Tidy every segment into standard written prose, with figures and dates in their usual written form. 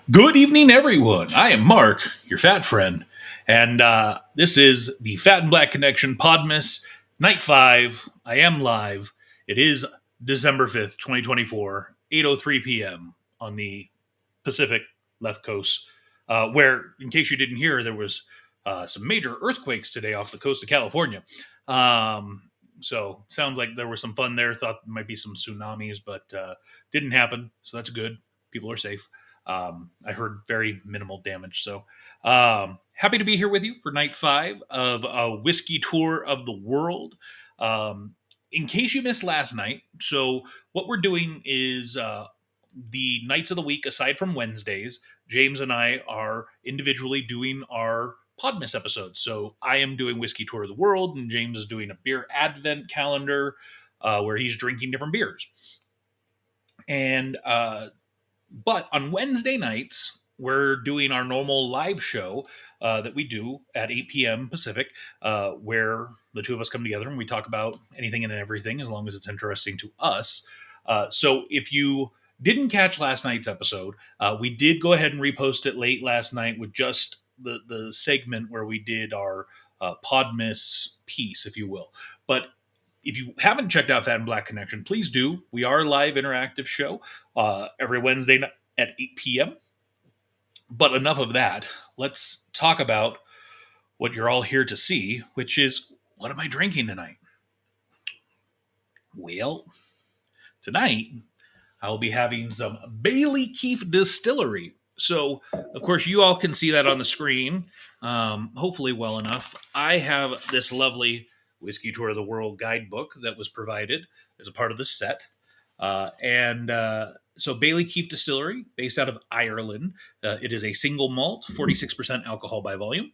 Good evening, everyone. I am Mark, your fat friend, and this is the Fat and Black Connection Podmas Night 5. I am live. It is December 5th, 2024, 8:03 p.m. on the Pacific left coast, where, in case you didn't hear, there was some major earthquakes today off the coast of California. So sounds like there was some fun there. Thought there might be some tsunamis, but didn't happen. So that's good. People are safe. I heard very minimal damage. So happy to be here with you for night 5 of a whiskey tour of the world. In case you missed last night, so what we're doing is the nights of the week, aside from Wednesdays, James and I are individually doing our Podmas episodes. So I am doing Whiskey Tour of the World, and James is doing a beer advent calendar where he's drinking different beers. And but on Wednesday nights, we're doing our normal live show that we do at 8 p.m. Pacific, where the two of us come together and we talk about anything and everything as long as it's interesting to us. So if you didn't catch last night's episode, we did go ahead and repost it late last night with just the segment where we did our Podmas piece, if you will. But if you haven't checked out Fat and Black Connection, please do. We are a live interactive show every Wednesday night at 8 p.m. But enough of that. Let's talk about what you're all here to see, which is, what am I drinking tonight? Well, tonight I'll be having some Ballykeefe Distillery. So, of course, you all can see that on the screen, hopefully well enough. I have this lovely Whiskey Tour of the World guidebook that was provided as a part of the set. So Ballykeefe Distillery, based out of Ireland. It is a single malt, 46% alcohol by volume.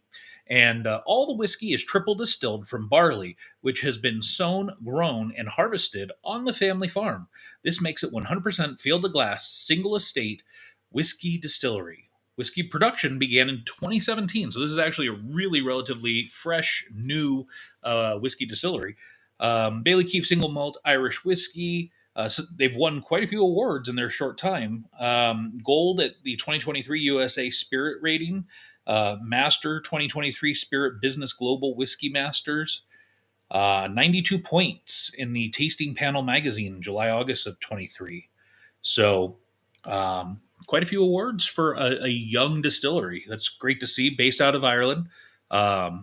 And all the whiskey is triple distilled from barley, which has been sown, grown, and harvested on the family farm. This makes it 100% field to glass, single estate whiskey distillery. Whiskey production began in 2017, so this is actually a really relatively fresh, new whiskey distillery. Ballykeefe single malt Irish whiskey. So they've won quite a few awards in their short time. Gold at the 2023 USA Spirit Rating, Master 2023 Spirit Business Global Whiskey Masters, 92 points in the Tasting Panel magazine, July-August of 23. So quite a few awards for a young distillery. That's great to see, based out of Ireland. Of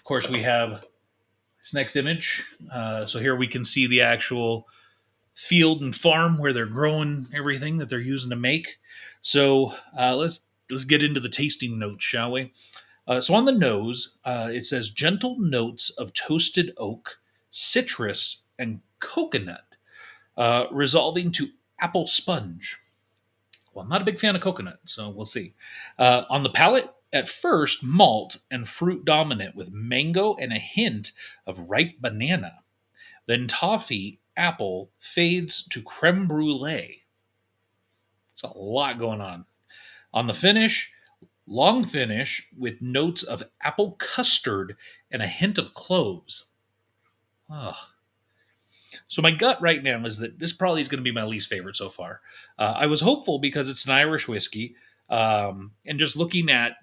course, we have this next image. So here we can see the actual field and farm where they're growing everything that they're using to make. So let's get into the tasting notes, shall we? So on the nose, it says gentle notes of toasted oak, citrus, and coconut, resolving to apple sponge. Well, I'm not a big fan of coconut, so we'll see. On the palate, at first, malt and fruit dominant with mango and a hint of ripe banana. Then toffee, apple fades to creme brulee. There's a lot going on. On the finish, long finish with notes of apple custard and a hint of cloves. Oh. So my gut right now is that this probably is going to be my least favorite so far. I was hopeful because it's an Irish whiskey, and just looking at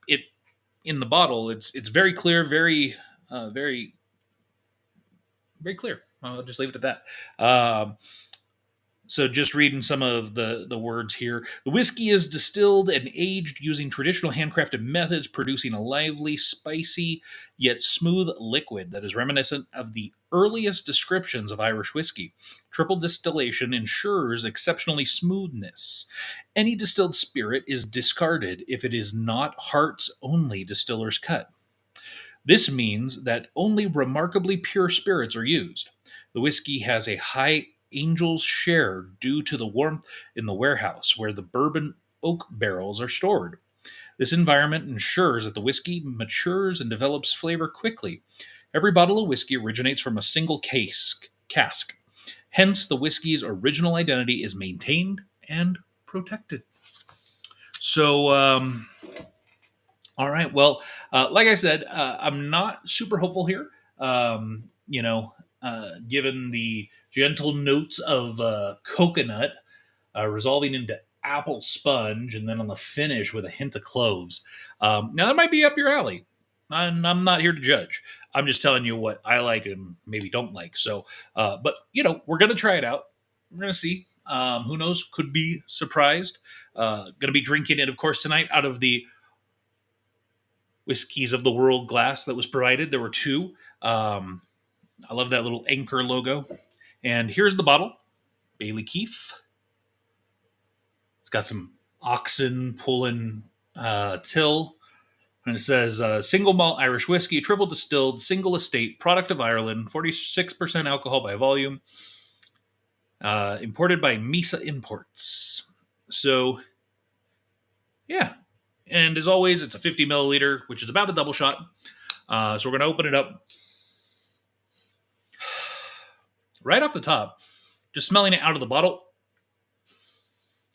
it in the bottle, it's very clear, very very clear. I'll just leave it at that. So just reading some of the words here. The whiskey is distilled and aged using traditional handcrafted methods, producing a lively, spicy, yet smooth liquid that is reminiscent of the earliest descriptions of Irish whiskey. Triple distillation ensures exceptionally smoothness. Any distilled spirit is discarded if it is not hearts-only distiller's cut. This means that only remarkably pure spirits are used. The whiskey has a high angel's share due to the warmth in the warehouse where the bourbon oak barrels are stored. This environment ensures that the whiskey matures and develops flavor quickly. Every bottle of whiskey originates from a single cask. Hence, the whiskey's original identity is maintained and protected. So, all right. Well, like I said, I'm not super hopeful here. Given the gentle notes of coconut resolving into apple sponge, and then on the finish with a hint of cloves. Now that might be up your alley. I'm not here to judge. I'm just telling you what I like and maybe don't like. So, but we're gonna try it out. We're gonna see. Who knows? Could be surprised. Gonna be drinking it, of course, tonight out of the Whiskeys of the World glass that was provided. There were two. I love that little anchor logo. And here's the bottle, Ballykeefe. It's got some oxen pulling till. And it says single malt Irish whiskey, triple distilled, single estate, product of Ireland, 46% alcohol by volume, imported by Misa Imports. So, yeah. And as always, it's a 50 milliliter, which is about a double shot. So we're going to open it up. Right off the top, just smelling it out of the bottle,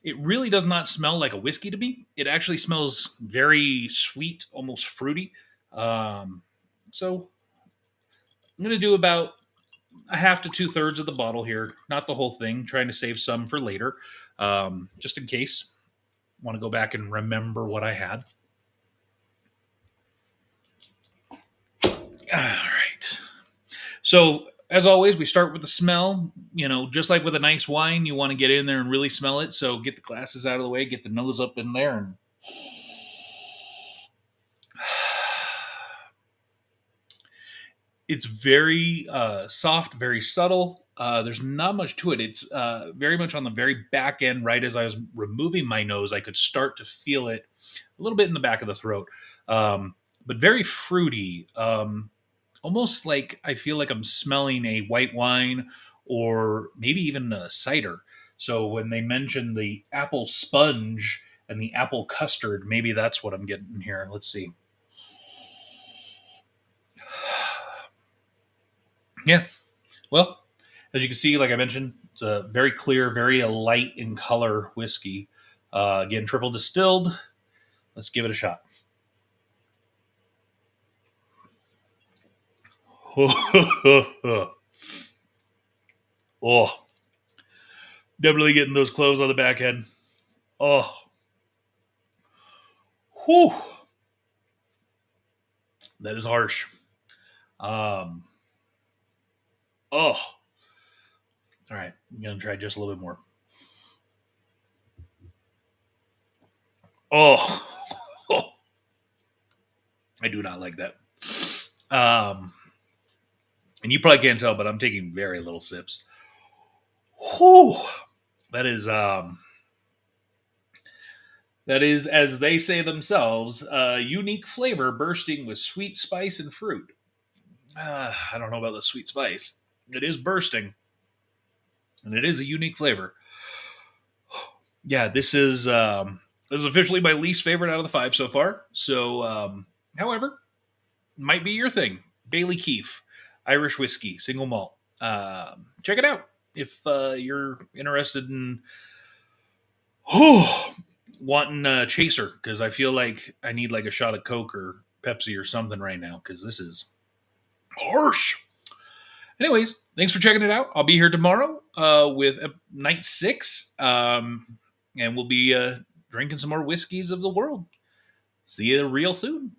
it really does not smell like a whiskey to me. It actually smells very sweet, almost fruity. So I'm going to do about a half to 2/3 of the bottle here, not the whole thing, trying to save some for later, just in case. I want to go back and remember what I had. All right. So, as always, we start with the smell. Just like with a nice wine, you want to get in there and really smell it. So get the glasses out of the way, get the nose up in there, and it's very soft, very subtle. There's not much to it. It's very much on the very back end. Right as I was removing my nose, I could start to feel it a little bit in the back of the throat, but very fruity. Almost like I feel like I'm smelling a white wine or maybe even a cider. So when they mention the apple sponge and the apple custard, maybe that's what I'm getting here. Let's see. Yeah. Well, as you can see, like I mentioned, it's a very clear, very light in color whiskey. Again, triple distilled. Let's give it a shot. Oh, definitely getting those cloves on the back end. Oh, whew, that is harsh. Oh, all right, I'm gonna try just a little bit more. Oh, I do not like that. And you probably can't tell, but I'm taking very little sips. Whew, that is as they say themselves, a unique flavor bursting with sweet spice and fruit. I don't know about the sweet spice. It is bursting, and it is a unique flavor. Yeah, this is officially my least favorite out of the 5 so far. So, however, might be your thing. Ballykeefe, Irish whiskey, single malt. Check it out if you're interested in wanting a chaser, because I feel like I need like a shot of Coke or Pepsi or something right now, because this is harsh. Anyways, thanks for checking it out. I'll be here tomorrow with night 6, and we'll be drinking some more whiskeys of the world. See you real soon.